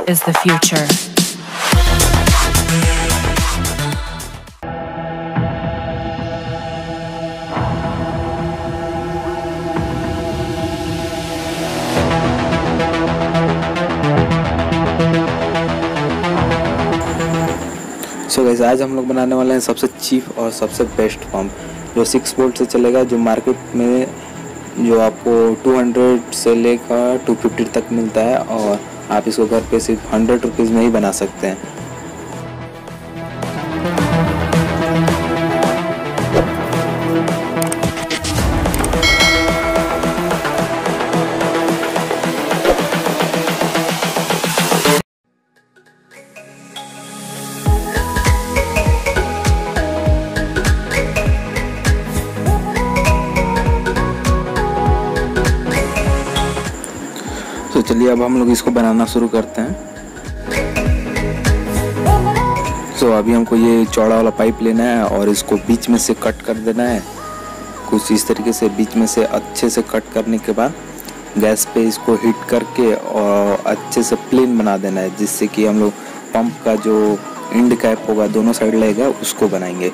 is the future. So guys, आज हम लोग बनाने वाले हैं सबसे चीप और सबसे बेस्ट पंप जो 6 वोल्ट से चलेगा, जो मार्केट में जो आपको 200 से लेकर 250 तक मिलता है और आप इसको घर पे सिर्फ 100 रुपीज़ में ही बना सकते हैं। तो चलिए अब हम लोग इसको बनाना शुरू करते हैं। तो अभी हमको ये चौड़ा वाला पाइप लेना है और इसको बीच में से कट कर देना है, कुछ इस तरीके से बीच में से अच्छे से कट करने के बाद गैस पे इसको हीट करके और अच्छे से प्लेन बना देना है, जिससे कि हम लोग पंप का जो एंड कैप होगा दोनों साइड लगेगा उसको बनाएंगे।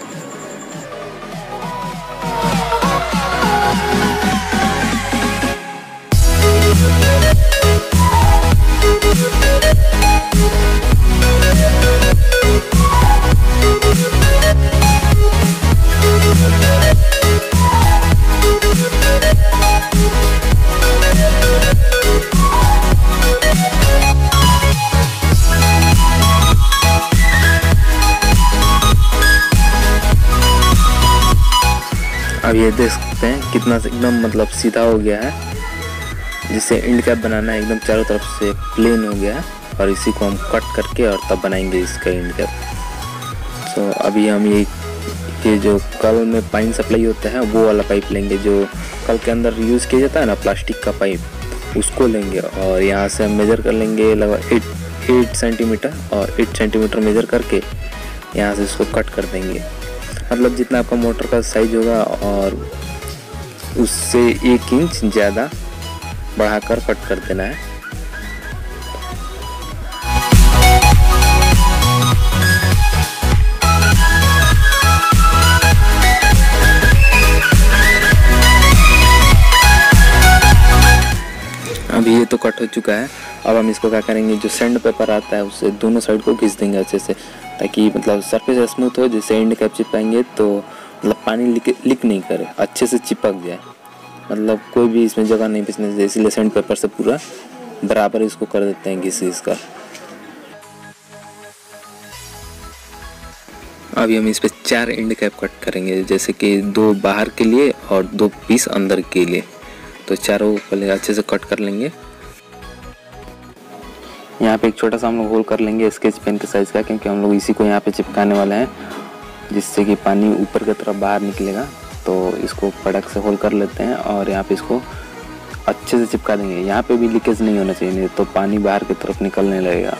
अब ये देख सकते हैं कितना एकदम मतलब सीधा हो गया है, जिससे एंड कैप बनाना है एकदम चारों तरफ से प्लेन हो गया है और इसी को हम कट करके और तब बनाएंगे इसका एंड कैप। तो अभी हम ये जो कल में पानी सप्लाई होता है वो वाला पाइप लेंगे, जो कल के अंदर यूज़ किया जाता है ना प्लास्टिक का पाइप, उसको लेंगे और यहाँ से हम मेजर कर लेंगे लगभग 8 सेंटीमीटर और 8 सेंटीमीटर मेजर करके यहाँ से इसको कट कर देंगे। मतलब जितना आपका मोटर का साइज होगा और उससे 1 इंच ज़्यादा बढ़ाकर कट कर देना है। अभी ये तो कट हो चुका है। अब हम इसको क्या करेंगे, जो सैंड पेपर आता है उससे दोनों साइड को घिस देंगे अच्छे से, ताकि मतलब सरफेस स्मूथ हो, जैसे एंड कैप चिपकाएंगे तो मतलब पानी लीक नहीं करे, अच्छे से चिपक जाए, मतलब कोई भी इसमें जगह नहीं बचने चाहिए। इसलिए सैंड पेपर से पूरा बराबर इसको कर देते हैं घिस कर। अभी हम इस पे 4 एंड कैप कट करेंगे, जैसे कि 2 बाहर के लिए और 2 पीस अंदर के लिए। तो चारों पहले अच्छे से कट कर लेंगे। यहाँ पे एक छोटा सा हम लोग होल कर लेंगे स्केच पेन के साइज़ का, क्योंकि हम लोग इसी को यहाँ पे चिपकाने वाले हैं, जिससे कि पानी ऊपर की तरफ बाहर निकलेगा। तो इसको फटक से होल कर लेते हैं और यहाँ पे इसको अच्छे से चिपका देंगे। यहाँ पे भी लीकेज नहीं होना चाहिए, नहीं तो पानी बाहर की तरफ निकलने लगेगा।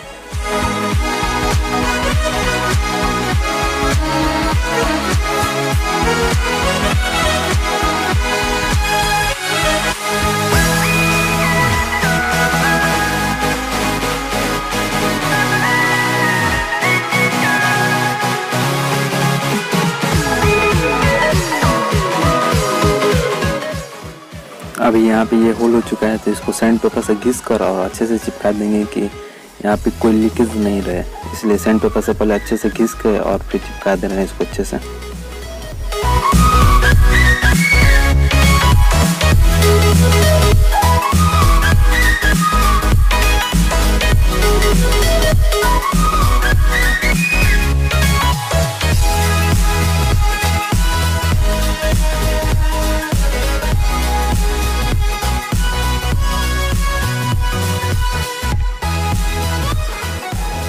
अभी यहाँ पे ये होल हो चुका है, तो इसको सैंड पेपर से घिस कर और अच्छे से चिपका देंगे कि यहाँ पे कोई लीकेज नहीं रहे। इसलिए सैंड पेपर से पहले अच्छे से घिस के और फिर चिपका देना है इसको अच्छे से।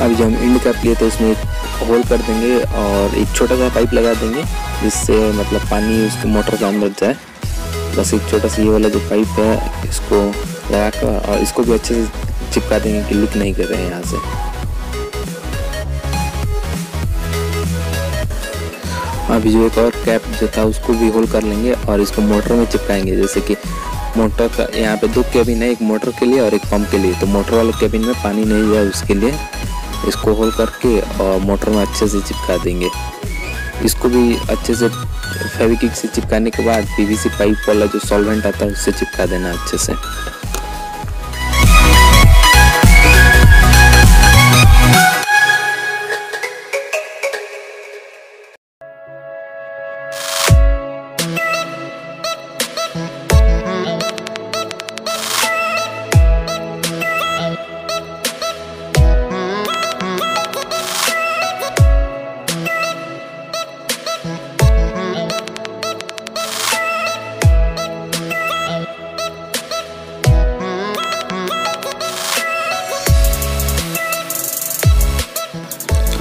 अभी जो हम एंड कैप लिए थे उसमें एक होल कर देंगे और एक छोटा सा पाइप लगा देंगे, जिससे मतलब पानी उसके मोटर के अंदर जाए। बस एक छोटा सा ये वाला जो पाइप है इसको लगा कर और इसको भी अच्छे से चिपका देंगे कि लीक नहीं कर रहे हैं यहाँ से। अभी जो एक और कैप जो था उसको भी होल कर लेंगे और इसको मोटर में चिपकाएंगे, जैसे कि मोटर का यहाँ पे 2 केबिन है, एक मोटर के लिए और एक पंप के लिए। तो मोटर वाले केबिन में पानी नहीं जाए उसके लिए इसको होल करके और मोटर में अच्छे से चिपका देंगे। इसको भी अच्छे से फेविक्विक से चिपकाने के बाद पीवीसी पाइप वाला जो सॉल्वेंट आता है उससे चिपका देना अच्छे से।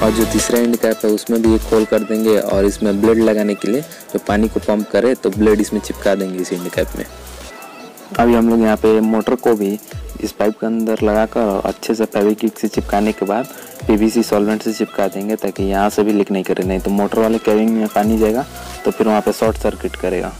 और जो तीसरा एंड कैप है उसमें भी एक होल कर देंगे और इसमें ब्लेड लगाने के लिए जो पानी को पंप करे तो ब्लेड इसमें चिपका देंगे इस एंड कैप में। अभी हम लोग यहाँ पे मोटर को भी इस पाइप के अंदर लगाकर अच्छे से फेविक्विक से चिपकाने के बाद पीवीसी सॉल्वेंट से चिपका देंगे ताकि यहाँ से भी लीक नहीं करे, नहीं तो मोटर वाले केबिन में पानी जाएगा तो फिर वहाँ पे शॉर्ट सर्किट करेगा।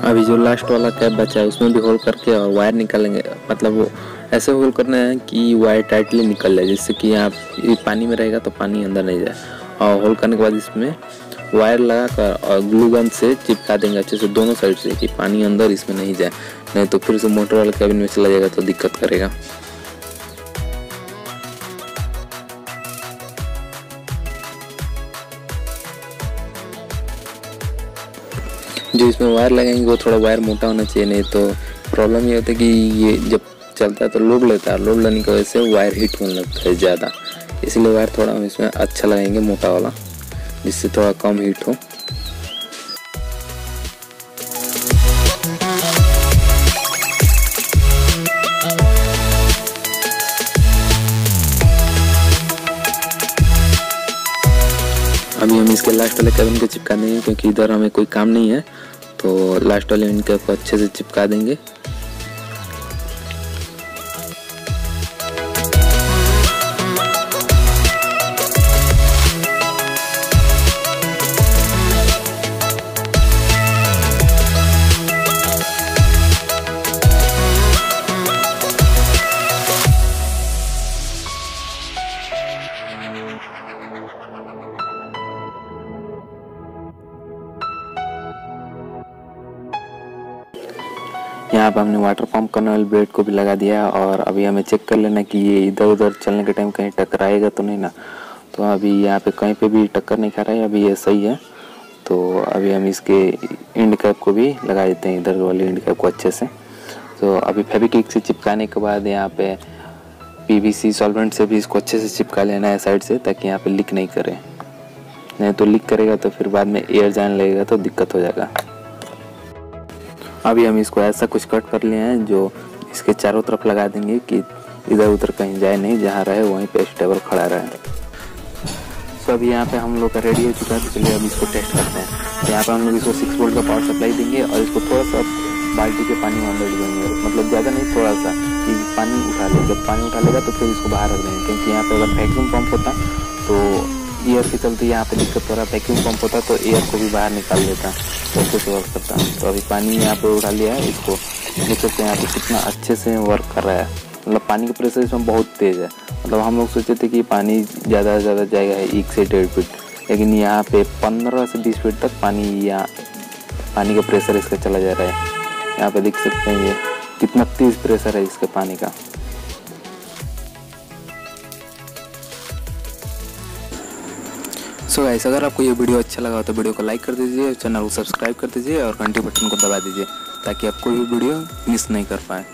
अभी जो लास्ट वाला कैप बचा है उसमें भी होल करके और वायर निकालेंगे, मतलब वो ऐसे होल करना है कि वायर टाइटली निकल जाए, जिससे कि यहाँ पानी में रहेगा तो पानी अंदर नहीं जाए। और होल करने के बाद इसमें वायर लगाकर और ग्लू गन से चिपका देंगे अच्छे से दोनों साइड से कि पानी अंदर इसमें नहीं जाए, नहीं तो फिर से मोटर वाले कैबिन में चला जाएगा तो दिक्कत करेगा। जो इसमें वायर लगाएंगे वो थोड़ा वायर मोटा होना चाहिए, नहीं तो प्रॉब्लम ये होता है कि ये जब चलता है तो लोड लेता है, लोड लेने की वजह से वायर हीट होने लगता है ज़्यादा, इसलिए वायर थोड़ा हम इसमें अच्छा लगाएंगे मोटा वाला, जिससे थोड़ा कम हीट हो। अभी हम इसके लास्ट वाले केबिन को चिपका देंगे क्योंकि इधर हमें कोई काम नहीं है, तो लास्ट वाले एंड कैप को अच्छे से चिपका देंगे। यहाँ पर हमने वाटर पंप करने वाले ब्लेड को भी लगा दिया है और अभी हमें चेक कर लेना कि ये इधर उधर चलने के टाइम कहीं टकराएगा तो नहीं ना। तो अभी यहाँ पे कहीं पे भी टक्कर नहीं खा रहा है, अभी ये सही है। तो अभी हम इसके एंड कैप को भी लगा देते हैं, इधर वाले एंड कैप को अच्छे से। तो अभी फेविक्विक से चिपकाने के बाद यहाँ पे पीवीसी सॉल्वेंट से भी इसको अच्छे से चिपका लेना है साइड से, ताकि यहाँ पे लीक नहीं करे, नहीं तो लीक करेगा तो फिर बाद में एयर जाने लगेगा तो दिक्कत हो जाएगा। अभी हम इसको ऐसा कुछ कट कर लिए हैं जो इसके चारों तरफ लगा देंगे कि इधर उधर कहीं जाए नहीं, जहाँ रहे वहीं पे स्टेबल खड़ा रहे। तो अभी यहाँ पे हम लोग का रेडी हो चुका है, तो चलिए अब इसको टेस्ट करते हैं। तो यहाँ पे हम लोग इसको 6 वोल्ट का पावर सप्लाई देंगे और इसको थोड़ा सा बाल्टी के पानी में अंदर देंगे, मतलब ज़्यादा नहीं, थोड़ा सा, कि पानी उठा ले। जब पानी उठा लेगा तो फिर इसको बाहर रख देंगे, क्योंकि यहाँ पे अगर वैक्यूम पंप होता तो एयर के चलते यहाँ पे दिक्कत हो रहा है। वैक्यूम पंप होता तो एयर को भी बाहर निकाल देता, तो अच्छे से वर्क करता। तो अभी पानी यहाँ पे उठा लिया है, इसको देख सकते हैं यहाँ पे कितना अच्छे से वर्क कर रहा है, मतलब पानी का प्रेशर इसमें बहुत तेज़ है। मतलब हम लोग सोचे थे कि पानी ज़्यादा से ज़्यादा जाएगा 1 से 1.5 फीट, लेकिन यहाँ पे 15 से 20 फीट तक पानी का प्रेशर इसका चला जा रहा है। यहाँ पे देख सकते हैं ये कितना तेज़ प्रेशर है इसके पानी का। सो गाइस, अगर आपको ये वीडियो अच्छा लगा तो वीडियो को लाइक कर दीजिए, चैनल को सब्सक्राइब कर दीजिए और घंटी बटन को दबा दीजिए ताकि आप कोई भी वीडियो मिस नहीं कर पाए।